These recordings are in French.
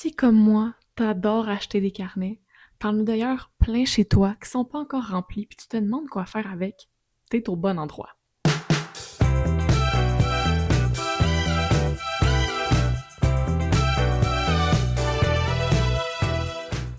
Si comme moi, t'adores acheter des carnets, t'en as d'ailleurs plein chez toi qui sont pas encore remplis puis tu te demandes quoi faire avec, t'es au bon endroit.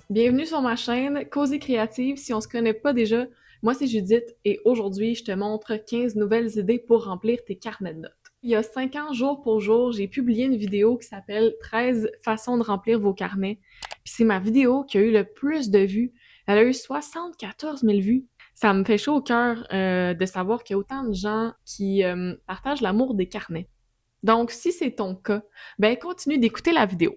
Bienvenue sur ma chaîne Causerie créative. Si on se connaît pas déjà, moi c'est Judith et aujourd'hui je te montre 15 nouvelles idées pour remplir tes carnets de notes. Il y a 5 ans, jour pour jour, j'ai publié une vidéo qui s'appelle 13 façons de remplir vos carnets. Puis c'est ma vidéo qui a eu le plus de vues. Elle a eu 74 000 vues. Ça me fait chaud au cœur de savoir qu'il y a autant de gens qui partagent l'amour des carnets. Donc si c'est ton cas, ben continue d'écouter la vidéo.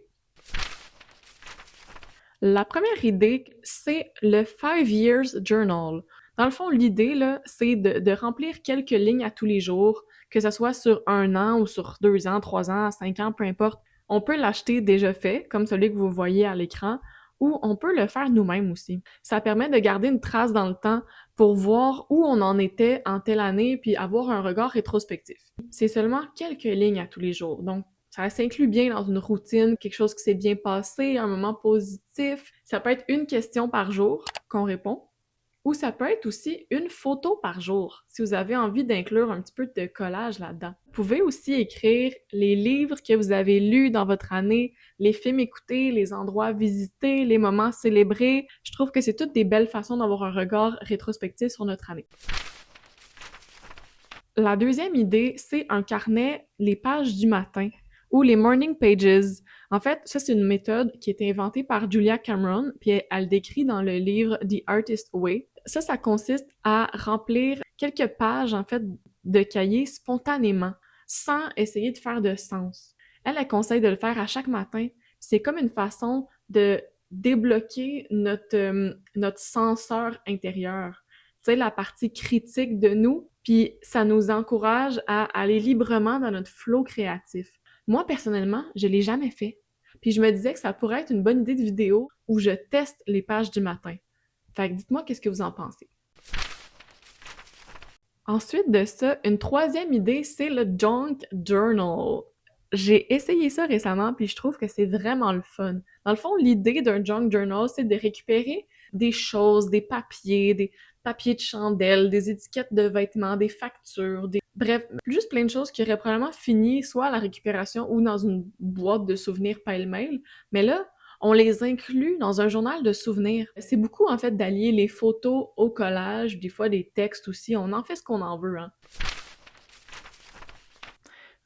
La première idée, c'est le 5 Years Journal. Dans le fond, l'idée, là, c'est de remplir quelques lignes à tous les jours, que ce soit sur 1 an ou sur 2 ans, 3 ans, 5 ans, peu importe. On peut l'acheter déjà fait, comme celui que vous voyez à l'écran, ou on peut le faire nous-mêmes aussi. Ça permet de garder une trace dans le temps pour voir où on en était en telle année, puis avoir un regard rétrospectif. C'est seulement quelques lignes à tous les jours, donc ça s'inclut bien dans une routine, quelque chose qui s'est bien passé, un moment positif. Ça peut être une question par jour qu'on répond, ou ça peut être aussi une photo par jour, si vous avez envie d'inclure un petit peu de collage là-dedans. Vous pouvez aussi écrire les livres que vous avez lus dans votre année, les films écoutés, les endroits visités, les moments célébrés. Je trouve que c'est toutes des belles façons d'avoir un regard rétrospectif sur notre année. La deuxième idée, c'est un carnet, les pages du matin ou les morning pages. En fait, ça, c'est une méthode qui a été inventée par Julia Cameron, puis elle décrit dans le livre The Artist Way. Ça consiste à remplir quelques pages, en fait, de cahiers spontanément, sans essayer de faire de sens. Elle conseille de le faire à chaque matin. C'est comme une façon de débloquer notre senseur intérieur. Tu sais, la partie critique de nous, puis ça nous encourage à aller librement dans notre flow créatif. Moi, personnellement, je l'ai jamais fait. Puis je me disais que ça pourrait être une bonne idée de vidéo où je teste les pages du matin. Fait que dites-moi qu'est-ce que vous en pensez. Ensuite de ça, une troisième idée, c'est le junk journal. J'ai essayé ça récemment, puis je trouve que c'est vraiment le fun. Dans le fond, l'idée d'un junk journal, c'est de récupérer des choses, des papiers de chandelle, des étiquettes de vêtements, des factures, bref, juste plein de choses qui auraient probablement fini soit à la récupération ou dans une boîte de souvenirs pêle-mêle. Mais là, on les inclut dans un journal de souvenirs. C'est beaucoup, en fait, d'allier les photos au collage, des fois des textes aussi. On en fait ce qu'on en veut, hein.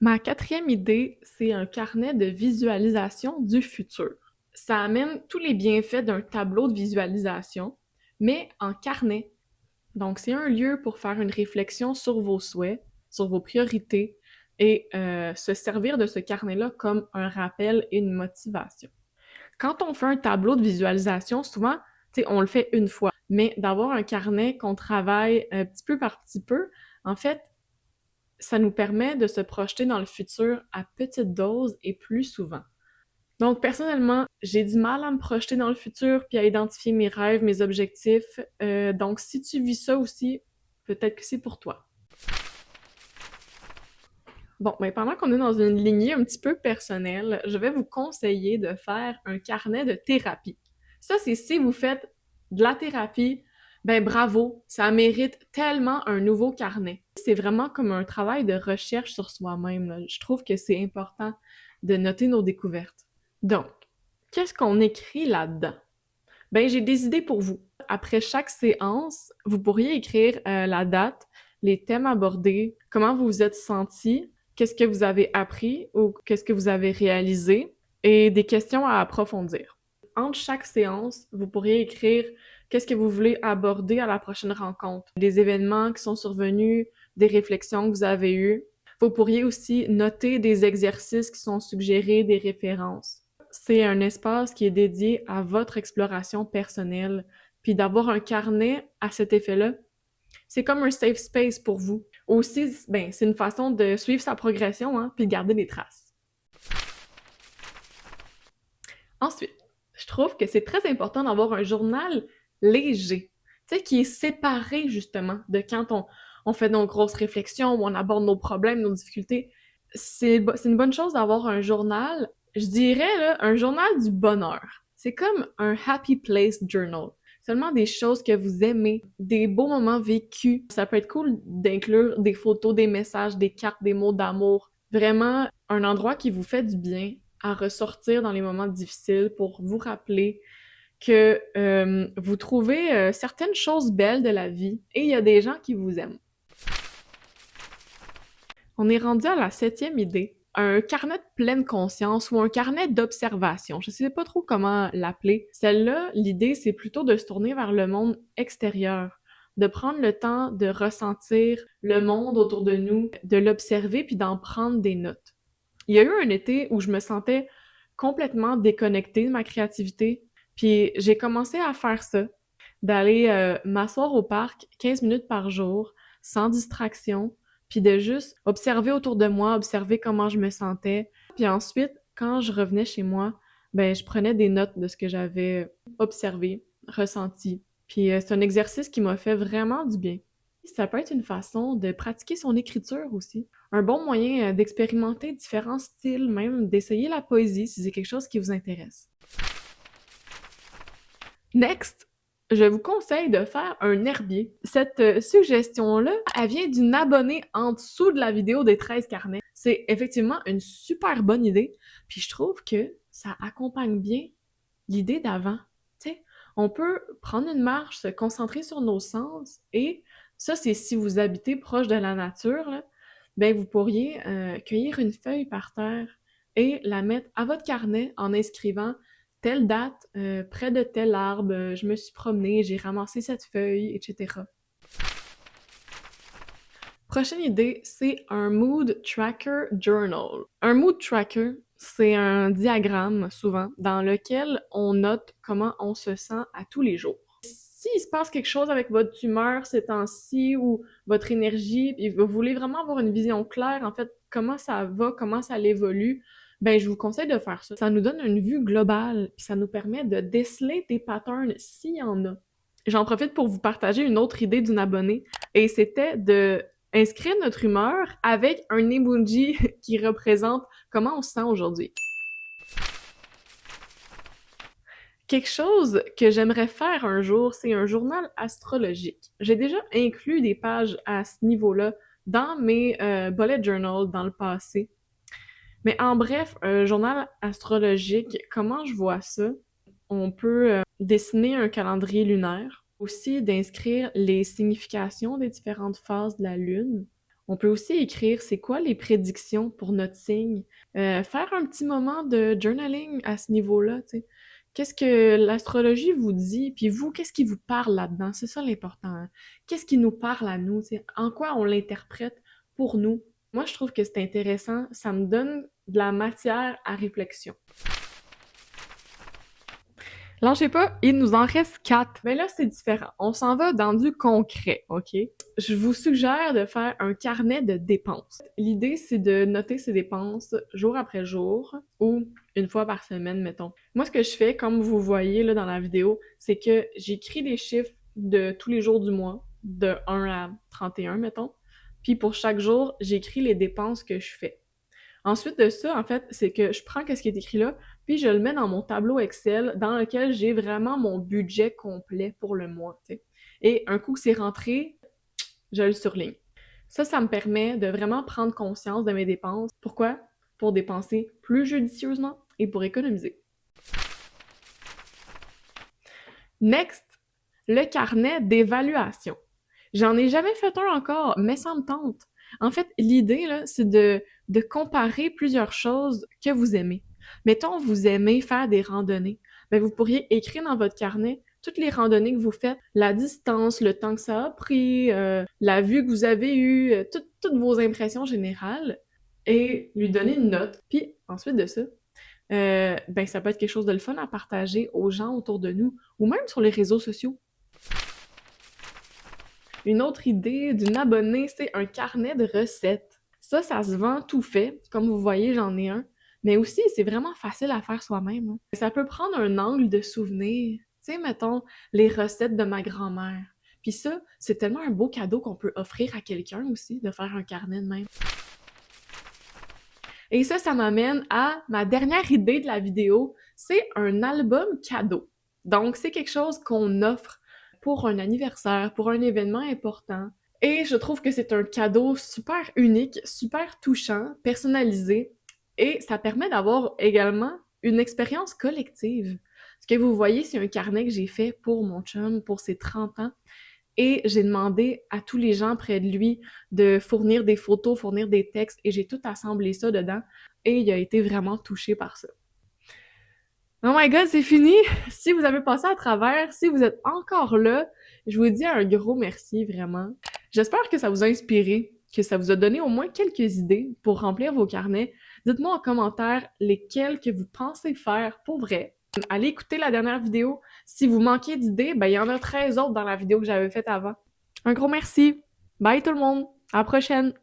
Ma quatrième idée, c'est un carnet de visualisation du futur. Ça amène tous les bienfaits d'un tableau de visualisation, mais en carnet. Donc, c'est un lieu pour faire une réflexion sur vos souhaits, sur vos priorités et se servir de ce carnet-là comme un rappel et une motivation. Quand on fait un tableau de visualisation, souvent, tu sais, on le fait une fois, mais d'avoir un carnet qu'on travaille petit peu par petit peu, en fait, ça nous permet de se projeter dans le futur à petite dose et plus souvent. Donc, personnellement, j'ai du mal à me projeter dans le futur puis à identifier mes rêves, mes objectifs. Donc, si tu vis ça aussi, peut-être que c'est pour toi. Bon, mais pendant qu'on est dans une lignée un petit peu personnelle, je vais vous conseiller de faire un carnet de thérapie. Ça, c'est si vous faites de la thérapie, ben bravo, ça mérite tellement un nouveau carnet. C'est vraiment comme un travail de recherche sur soi-même, là. Je trouve que c'est important de noter nos découvertes. Donc, qu'est-ce qu'on écrit là-dedans? Ben, j'ai des idées pour vous. Après chaque séance, vous pourriez écrire la date, les thèmes abordés, comment vous vous êtes senti, qu'est-ce que vous avez appris ou qu'est-ce que vous avez réalisé et des questions à approfondir. Entre chaque séance, vous pourriez écrire qu'est-ce que vous voulez aborder à la prochaine rencontre, des événements qui sont survenus, des réflexions que vous avez eues. Vous pourriez aussi noter des exercices qui sont suggérés, des références. C'est un espace qui est dédié à votre exploration personnelle, puis d'avoir un carnet à cet effet-là, c'est comme un safe space pour vous. Aussi, ben, c'est une façon de suivre sa progression, hein, puis de garder des traces. Ensuite, je trouve que c'est très important d'avoir un journal léger, tu sais, qui est séparé justement de quand on fait nos grosses réflexions, où on aborde nos problèmes, nos difficultés. C'est une bonne chose d'avoir un journal Je dirais, là, un journal du bonheur. C'est comme un happy place journal. Seulement des choses que vous aimez, des beaux moments vécus. Ça peut être cool d'inclure des photos, des messages, des cartes, des mots d'amour. Vraiment, un endroit qui vous fait du bien à ressortir dans les moments difficiles pour vous rappeler que vous trouvez certaines choses belles de la vie et il y a des gens qui vous aiment. On est rendu à la 7e idée. Un carnet de pleine conscience ou un carnet d'observation. Je sais pas trop comment l'appeler. Celle-là, l'idée, c'est plutôt de se tourner vers le monde extérieur, de prendre le temps de ressentir le monde autour de nous, de l'observer puis d'en prendre des notes. Il y a eu un été où je me sentais complètement déconnectée de ma créativité, puis j'ai commencé à faire ça, d'aller m'asseoir au parc 15 minutes par jour, sans distraction, puis de juste observer autour de moi, observer comment je me sentais. Puis ensuite, quand je revenais chez moi, ben je prenais des notes de ce que j'avais observé, ressenti. Puis c'est un exercice qui m'a fait vraiment du bien. Ça peut être une façon de pratiquer son écriture aussi. Un bon moyen d'expérimenter différents styles, même d'essayer la poésie si c'est quelque chose qui vous intéresse. Next, je vous conseille de faire un herbier. Cette suggestion-là, elle vient d'une abonnée en dessous de la vidéo des 13 carnets. C'est effectivement une super bonne idée, puis je trouve que ça accompagne bien l'idée d'avant. Tu sais, on peut prendre une marche, se concentrer sur nos sens, et ça, c'est si vous habitez proche de la nature, là, ben vous pourriez cueillir une feuille par terre et la mettre à votre carnet en inscrivant telle date, près de tel arbre, je me suis promenée, j'ai ramassé cette feuille, etc. Prochaine idée, c'est un Mood Tracker Journal. Un Mood Tracker, c'est un diagramme, souvent, dans lequel on note comment on se sent à tous les jours. S'il se passe quelque chose avec votre humeur ces temps-ci ou votre énergie, et vous voulez vraiment avoir une vision claire, en fait, comment ça va, comment ça évolue, ben je vous conseille de faire ça. Ça nous donne une vue globale, puis ça nous permet de déceler des patterns s'il y en a. J'en profite pour vous partager une autre idée d'une abonnée, et c'était de inscrire notre humeur avec un emoji qui représente comment on se sent aujourd'hui. Quelque chose que j'aimerais faire un jour, c'est un journal astrologique. J'ai déjà inclus des pages à ce niveau-là dans mes bullet journals dans le passé. Mais en bref, un journal astrologique, comment je vois ça? On peut dessiner un calendrier lunaire, aussi d'inscrire les significations des différentes phases de la Lune. On peut aussi écrire c'est quoi les prédictions pour notre signe. Faire un petit moment de journaling à ce niveau-là, tu sais. Qu'est-ce que l'astrologie vous dit? Puis vous, qu'est-ce qui vous parle là-dedans? C'est ça l'important, hein. Qu'est-ce qui nous parle à nous? Tu sais? En quoi on l'interprète pour nous? Moi, je trouve que c'est intéressant. Ça me donne de la matière à réflexion. Lâchez pas, il nous en reste 4. Mais là, c'est différent. On s'en va dans du concret, OK? Je vous suggère de faire un carnet de dépenses. L'idée, c'est de noter ses dépenses jour après jour ou une fois par semaine, mettons. Moi, ce que je fais, comme vous voyez là dans la vidéo, c'est que j'écris des chiffres de tous les jours du mois, de 1 à 31, mettons. Puis pour chaque jour, j'écris les dépenses que je fais. Ensuite de ça, en fait, c'est que je prends ce qui est écrit là, puis je le mets dans mon tableau Excel dans lequel j'ai vraiment mon budget complet pour le mois, tu sais. Et un coup que c'est rentré, je le surligne. Ça me permet de vraiment prendre conscience de mes dépenses. Pourquoi? Pour dépenser plus judicieusement et pour économiser. Next, le carnet d'évaluation. J'en ai jamais fait un encore, mais ça me tente. En fait, l'idée, là, c'est de comparer plusieurs choses que vous aimez. Mettons, vous aimez faire des randonnées. Ben, vous pourriez écrire dans votre carnet toutes les randonnées que vous faites, la distance, le temps que ça a pris, la vue que vous avez eue, toutes vos impressions générales, et lui donner une note. Puis ensuite de ça, ben ça peut être quelque chose de le fun à partager aux gens autour de nous, ou même sur les réseaux sociaux. Une autre idée d'une abonnée, c'est un carnet de recettes. Ça se vend tout fait. Comme vous voyez, j'en ai un. Mais aussi, c'est vraiment facile à faire soi-même, hein. Ça peut prendre un angle de souvenir. Tu sais, mettons, les recettes de ma grand-mère. Puis ça, c'est tellement un beau cadeau qu'on peut offrir à quelqu'un aussi, de faire un carnet de même. Et ça m'amène à ma dernière idée de la vidéo, c'est un album cadeau. Donc, c'est quelque chose qu'on offre pour un anniversaire, pour un événement important. Et je trouve que c'est un cadeau super unique, super touchant, personnalisé, et ça permet d'avoir également une expérience collective. Ce que vous voyez, c'est un carnet que j'ai fait pour mon chum, pour ses 30 ans, et j'ai demandé à tous les gens près de lui de fournir des photos, fournir des textes, et j'ai tout assemblé ça dedans, et il a été vraiment touché par ça. Oh my god, c'est fini! Si vous avez passé à travers, si vous êtes encore là, je vous dis un gros merci, vraiment. J'espère que ça vous a inspiré, que ça vous a donné au moins quelques idées pour remplir vos carnets. Dites-moi en commentaire lesquels que vous pensez faire pour vrai. Allez écouter la dernière vidéo. Si vous manquez d'idées, ben il y en a 13 autres dans la vidéo que j'avais faite avant. Un gros merci! Bye tout le monde! À la prochaine!